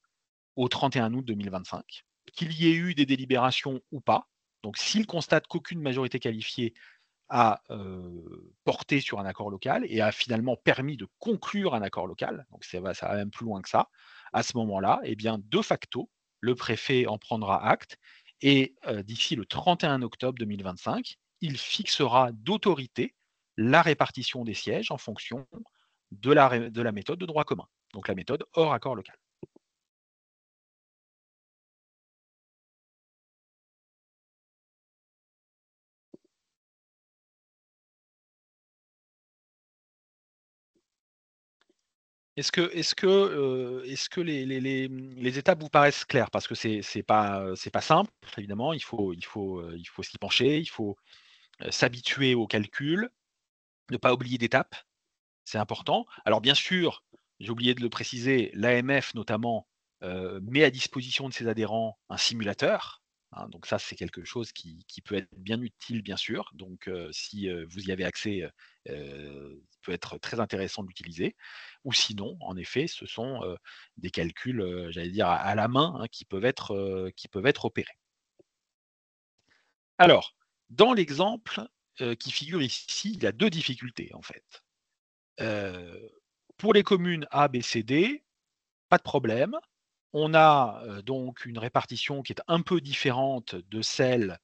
au 31 août 2025, qu'il y ait eu des délibérations ou pas, donc s'il constate qu'aucune majorité qualifiée a, porté sur un accord local et a finalement permis de conclure un accord local, donc ça va même plus loin que ça. À ce moment-là, eh bien, de facto, le préfet en prendra acte et d'ici le 31 octobre 2025, il fixera d'autorité la répartition des sièges en fonction de la méthode de droit commun, donc la méthode hors accord local. Est-ce que les étapes vous paraissent claires? Parce que c'est pas simple, évidemment, il faut s'y pencher, il faut, s'habituer au calcul. Ne pas oublier d'étapes, c'est important. Alors bien sûr, j'ai oublié de le préciser, l'AMF notamment, met à disposition de ses adhérents un simulateur, hein, donc ça, c'est quelque chose qui peut être bien utile, bien sûr. Donc si, vous y avez accès, ça peut être très intéressant de l'utiliser. Ou sinon, en effet, ce sont, des calculs, j'allais dire à la main, hein, qui peuvent être opérés. Alors, dans l'exemple, qui figure ici, il y a 2 difficultés, en fait. Heu, pour les communes A, B, C, D, pas de problème. On a, donc une répartition qui est un peu différente de celle,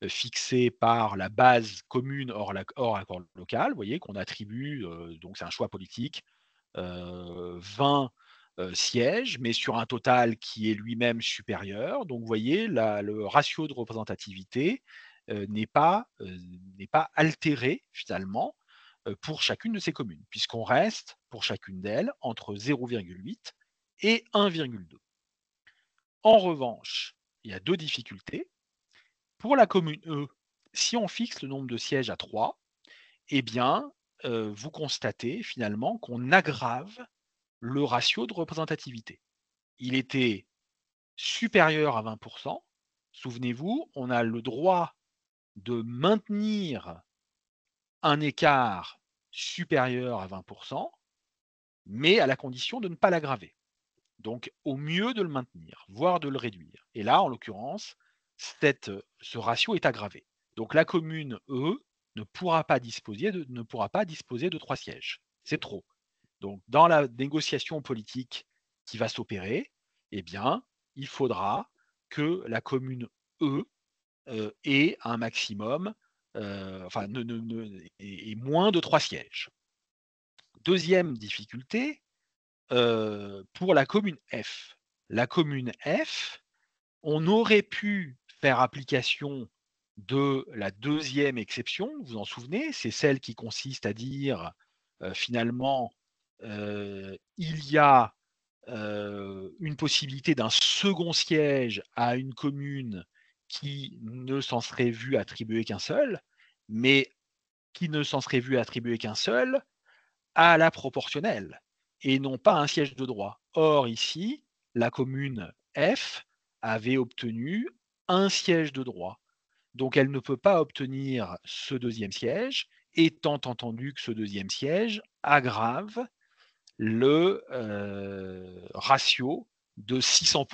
fixée par la base commune hors accord local. Vous voyez qu'on attribue, donc c'est un choix politique, 20, sièges, mais sur un total qui est lui-même supérieur. Donc vous voyez, le ratio de représentativité, n'est pas altéré finalement, pour chacune de ces communes, puisqu'on reste pour chacune d'elles entre 0,8 et 1,2. En revanche, il y a 2 difficultés. Pour la commune E, si on fixe le nombre de sièges à 3, eh bien, vous constatez finalement qu'on aggrave le ratio de représentativité. Il était supérieur à 20. Souvenez-vous, on a le droit de maintenir un écart supérieur à 20, mais à la condition de ne pas l'aggraver. Donc au mieux de le maintenir, voire de le réduire. Et là, en l'occurrence, ce ratio est aggravé. Donc la commune E ne pourra pas disposer de 3 sièges. C'est trop. Donc dans la négociation politique qui va s'opérer, eh bien, il faudra que la commune E, ait un maximum, enfin ait moins de 3 sièges. Deuxième difficulté, pour la commune F. La commune F, on aurait pu faire application de la deuxième exception, vous vous en souvenez? C'est celle qui consiste à dire, finalement, il y a, une possibilité d'un second siège à une commune qui ne s'en serait vu attribuer qu'un seul, mais qui ne s'en serait vu attribuer qu'un seul à la proportionnelle et non pas un siège de droit. Or ici, la commune F avait obtenu un siège de droit. Donc elle ne peut pas obtenir ce deuxième siège, étant entendu que ce deuxième siège aggrave le, ratio de 600.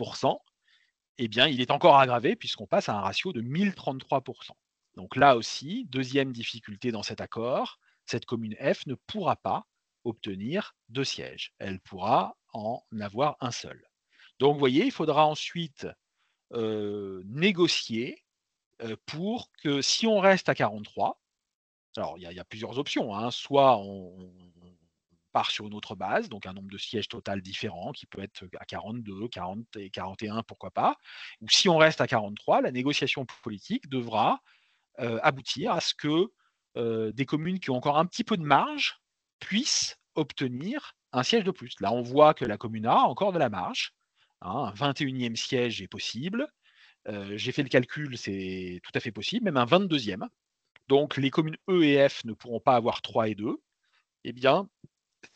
Eh bien, il est encore aggravé puisqu'on passe à un ratio de 1033. Donc là aussi, deuxième difficulté dans cet accord, cette commune F ne pourra pas obtenir 2 sièges. Elle pourra en avoir un seul. Donc vous voyez, il faudra ensuite, négocier, pour que si on reste à 43, alors il y a plusieurs options, hein. Soit on part sur une autre base, donc un nombre de sièges total différent qui peut être à 42, 40 et 41, pourquoi pas. Ou si on reste à 43, la négociation politique devra, aboutir à ce que, des communes qui ont encore un petit peu de marge puissent obtenir un siège de plus. Là, on voit que la commune A a encore de la marge, hein, un 21e siège est possible. J'ai fait le calcul, c'est tout à fait possible, même un 22e. Donc les communes E et F ne pourront pas avoir 3 et 2. Eh bien,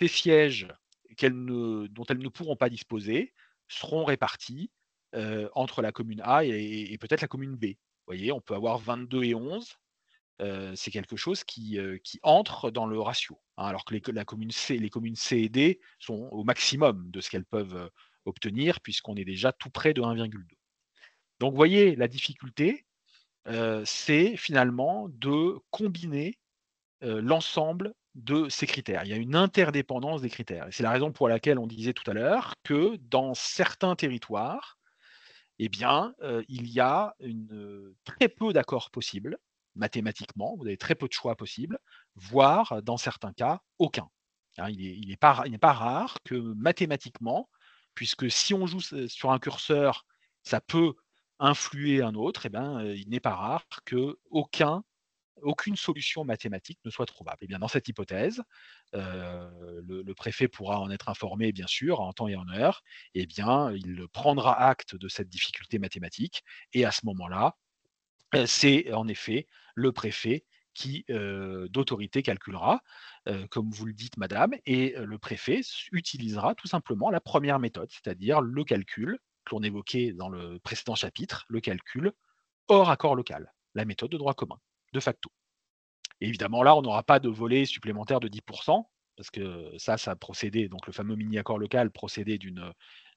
ces sièges dont elles ne pourront pas disposer seront répartis, entre la commune A et peut-être la commune B. Vous voyez, on peut avoir 22 et 11, c'est quelque chose qui entre dans le ratio, hein, alors que les communes C et D sont au maximum de ce qu'elles peuvent, obtenir puisqu'on est déjà tout près de 1,2. Donc vous voyez la difficulté, c'est finalement de combiner, l'ensemble de ces critères. Il y a une interdépendance des critères et c'est la raison pour laquelle on disait tout à l'heure que dans certains territoires, eh bien, il y a très peu d'accords possibles mathématiquement. Vous avez très peu de choix possibles, voire dans certains cas, aucun. Hein, il n'est pas rare que mathématiquement, puisque si on joue sur un curseur, ça peut influer un autre, eh ben, il n'est pas rare aucune solution mathématique ne soit trouvable. Et bien dans cette hypothèse, le préfet pourra en être informé bien sûr en temps et en heure, et bien il prendra acte de cette difficulté mathématique et à ce moment-là, c'est en effet le préfet d'autorité calculera, comme vous le dites madame et le préfet utilisera tout simplement la première méthode, c'est-à-dire le calcul que l'on évoquait dans le précédent chapitre, le calcul hors accord local, la méthode de droit commun, de facto. Et évidemment là, on n'aura pas de volet supplémentaire de 10 parce que ça procédait donc le fameux mini accord local procédait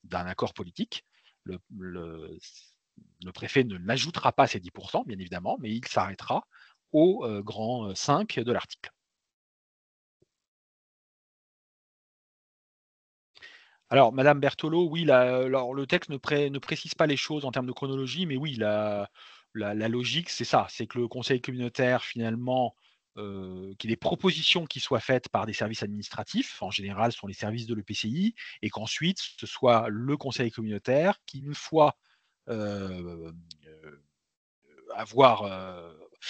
d'un accord politique. Le préfet n'ajoutera pas ces 10 bien évidemment, mais il s'arrêtera au, grand, 5 de l'article. Alors madame Berthelot, oui, alors le texte ne précise pas les choses en termes de chronologie, mais oui, la logique, c'est ça, c'est que le conseil communautaire finalement, qu'il y ait des propositions qui soient faites par des services administratifs, en général ce sont les services de l'EPCI, et qu'ensuite ce soit le conseil communautaire qui, une fois, heu, avoir,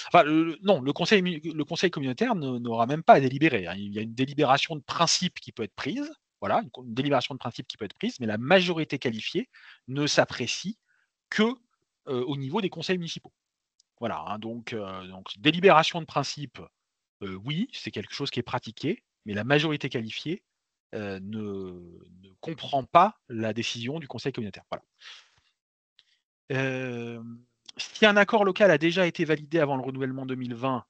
enfin, non, le conseil communautaire n'aura même pas à délibérer, hein. Il y a une délibération de principe qui peut être prise, voilà, une délibération de principe qui peut être prise, mais la majorité qualifiée ne s'apprécie que, au niveau des conseils municipaux. Voilà, hein, donc délibération de principe, oui, c'est quelque chose qui est pratiqué, mais la majorité qualifiée, ne comprend pas la décision du conseil communautaire. Voilà. Si un accord local a déjà été validé avant le renouvellement 2020,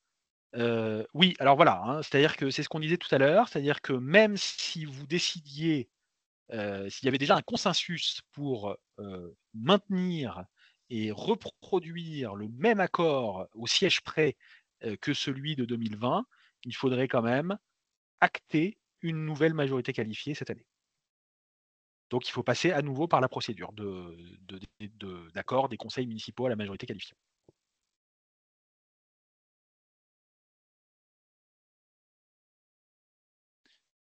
oui, alors voilà, hein, c'est-à-dire que c'est ce qu'on disait tout à l'heure, c'est-à-dire que même si vous décidiez, s'il y avait déjà un consensus pour, maintenir et reproduire le même accord au siège près, que celui de 2020, il faudrait quand même acter une nouvelle majorité qualifiée cette année. Donc il faut passer à nouveau par la procédure d'accord des conseils municipaux à la majorité qualifiée.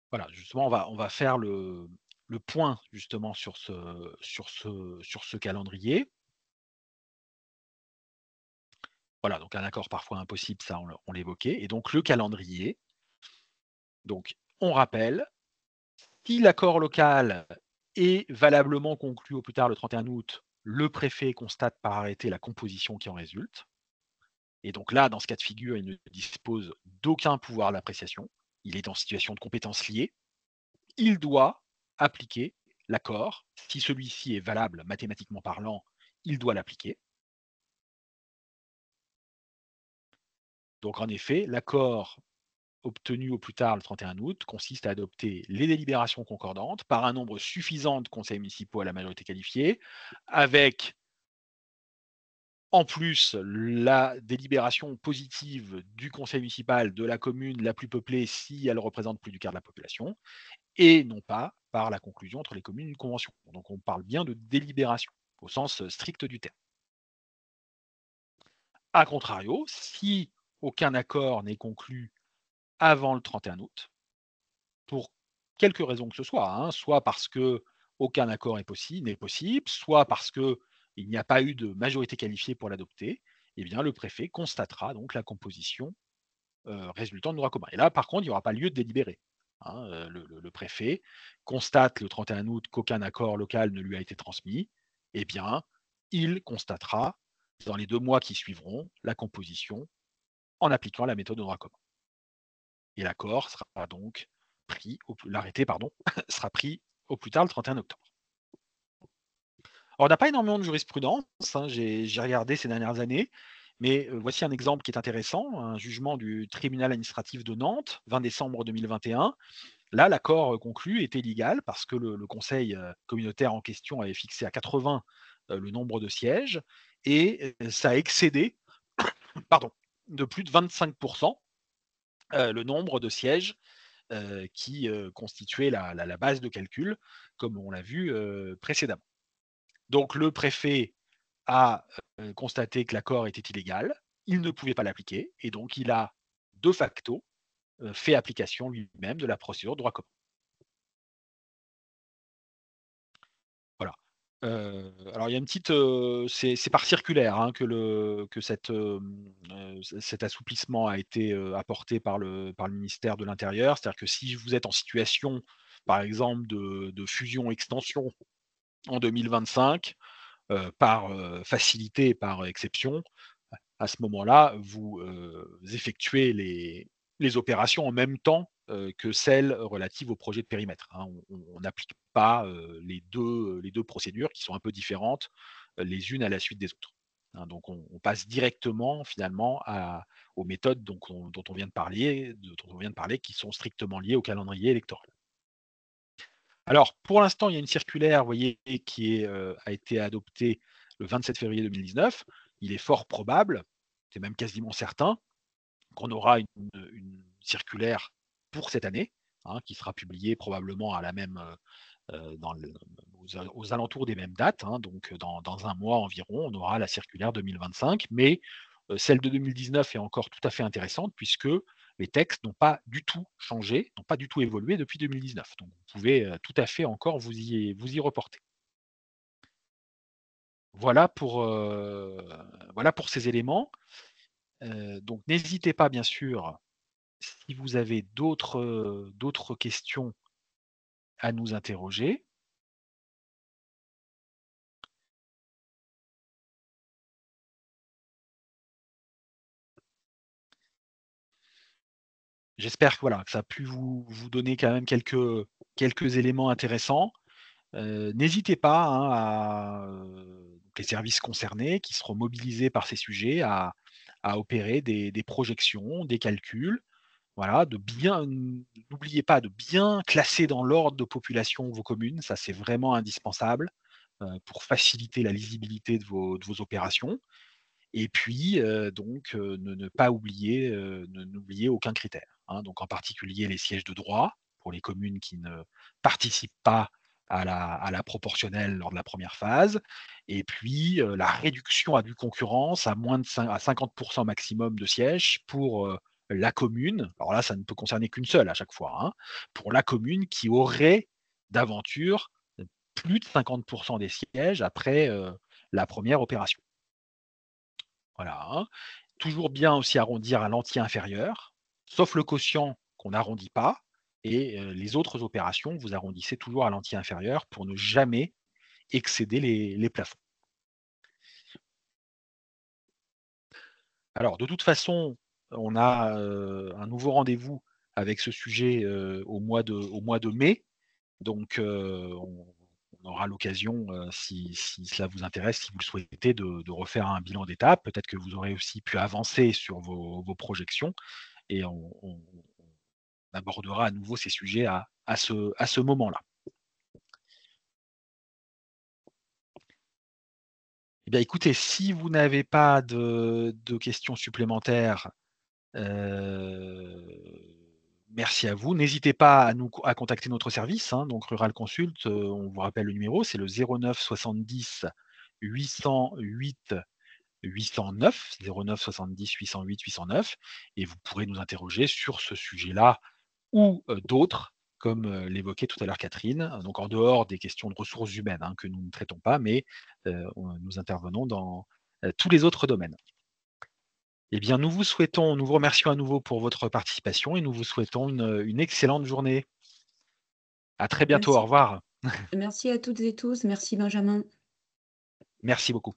Voilà, justement, on va faire le point justement sur ce calendrier. Voilà, donc un accord parfois impossible, ça on l'évoquait et donc le calendrier, donc on rappelle, si l'accord local est valablement conclu au plus tard le 31 août, le préfet constate par arrêté la composition qui en résulte et donc là, dans ce cas de figure, il ne dispose d'aucun pouvoir d'appréciation. Il est en situation de compétence liée. Il doit appliquer l'accord. Si celui-ci est valable mathématiquement parlant, il doit l'appliquer. Donc en effet, l'accord obtenu au plus tard le 31 août consiste à adopter les délibérations concordantes par un nombre suffisant de conseils municipaux à la majorité qualifiée, avec en plus la délibération positive du conseil municipal de la commune la plus peuplée si elle représente plus du quart de la population, et non pas par la conclusion entre les communes d'une convention. Donc on parle bien de délibération, au sens strict du terme. A contrario, si aucun accord n'est conclu avant le 31 août, pour quelque raison que ce soit, hein, soit parce que aucun accord n'est possible, soit parce qu'il n'y a pas eu de majorité qualifiée pour l'adopter, eh bien le préfet constatera donc la composition résultant de droit commun. Et là, par contre, il n'y aura pas lieu de délibérer, hein. Le préfet constate le 31 août qu'aucun accord local ne lui a été transmis, eh bien, il constatera dans les 2 mois qui suivront la composition en appliquant la méthode de droit commun. Et l'accord sera donc l'arrêté pardon, sera pris au plus tard le 31 octobre. Alors on n'a pas énormément de jurisprudence, hein, j'ai regardé ces dernières années, mais voici un exemple qui est intéressant, un jugement du tribunal administratif de Nantes, 20 décembre 2021. Là, l'accord, conclu était illégal parce que le conseil, communautaire en question avait fixé à 80, le nombre de sièges et ça a excédé, pardon, de plus de 25 le nombre de sièges, qui, constituait la base de calcul, comme on l'a vu, précédemment. Donc le préfet a, constaté que l'accord était illégal, il ne pouvait pas l'appliquer et donc il a de facto, fait application lui-même de la procédure de droit commun. Voilà. Alors il y a une petite, c'est par circulaire, hein, que cet assouplissement a été, apporté par le ministère de l'Intérieur. C'est-à-dire que si vous êtes en situation, par exemple, de fusion-extension en 2025, par, facilité et par exception, à ce moment-là, vous, effectuez les opérations en même temps, que celles relatives au projet de périmètre, hein. On n'applique pas, les deux procédures qui sont un peu différentes, les unes à la suite des autres, hein. Donc on passe directement finalement aux méthodes dont on vient de parler, qui sont strictement liées au calendrier électoral. Alors, pour l'instant, il y a une circulaire, vous voyez, a été adoptée le 27 février 2019. Il est fort probable, c'est même quasiment certain, qu'on aura une circulaire pour cette année, hein, qui sera publiée probablement à la même, dans le aux alentours des mêmes dates, hein, donc dans 1 mois environ, on aura la circulaire 2025. Mais celle de 2019 est encore tout à fait intéressante puisque les textes n'ont pas du tout changé, n'ont pas du tout évolué depuis 2019. Donc vous pouvez, tout à fait encore vous y reporter. Voilà pour ces éléments. Donc n'hésitez pas bien sûr, si vous avez d'autres questions, à nous interroger. J'espère que voilà, que ça a pu vous donner quand même quelques éléments intéressants. N'hésitez pas, hein, les services concernés qui seront mobilisés par ces sujets à opérer des projections, des calculs, voilà, n'oubliez pas de bien classer dans l'ordre de population vos communes, ça c'est vraiment indispensable, pour faciliter la lisibilité de vos opérations. Et puis, donc, ne pas oublier, n'oublier aucun critère, hein. Donc en particulier les sièges de droit pour les communes qui ne participent pas à la proportionnelle lors de la première phase. Et puis, la réduction à due concurrence à moins de cin à 50 maximum de sièges pour, la commune. Alors là, ça ne peut concerner qu'une seule à chaque fois, hein. Pour la commune qui aurait d'aventure, plus de 50 des sièges après, la première opération. Voilà, hein. Toujours bien aussi arrondir à l'entier inférieur, sauf le quotient qu'on n'arrondit pas. Et les autres opérations, vous arrondissez toujours à l'entier inférieur pour ne jamais excéder les plafonds. Alors de toute façon, on a, un nouveau rendez-vous avec ce sujet, au mois de mai. Donc on aura l'occasion, si cela vous intéresse, si vous le souhaitez, de refaire un bilan d'étape. Peut-être que vous aurez aussi pu avancer sur vos projections et on abordera à nouveau ces sujets à ce moment-là. Eh bien, écoutez, si vous n'avez pas de questions supplémentaires, merci à vous. N'hésitez pas à contacter notre service, hein, donc Rural Consult, on vous rappelle le numéro, c'est le 09 70 808 809, 09 70 808 809, et vous pourrez nous interroger sur ce sujet-là ou d'autres, comme, l'évoquait tout à l'heure Catherine, donc en dehors des questions de ressources humaines, hein, que nous ne traitons pas, mais nous intervenons dans, tous les autres domaines. Eh bien, nous vous remercions à nouveau pour votre participation et nous vous souhaitons une excellente journée. À très bientôt, au Merci. revoir. Merci à toutes et tous. Merci Benjamin. Merci beaucoup.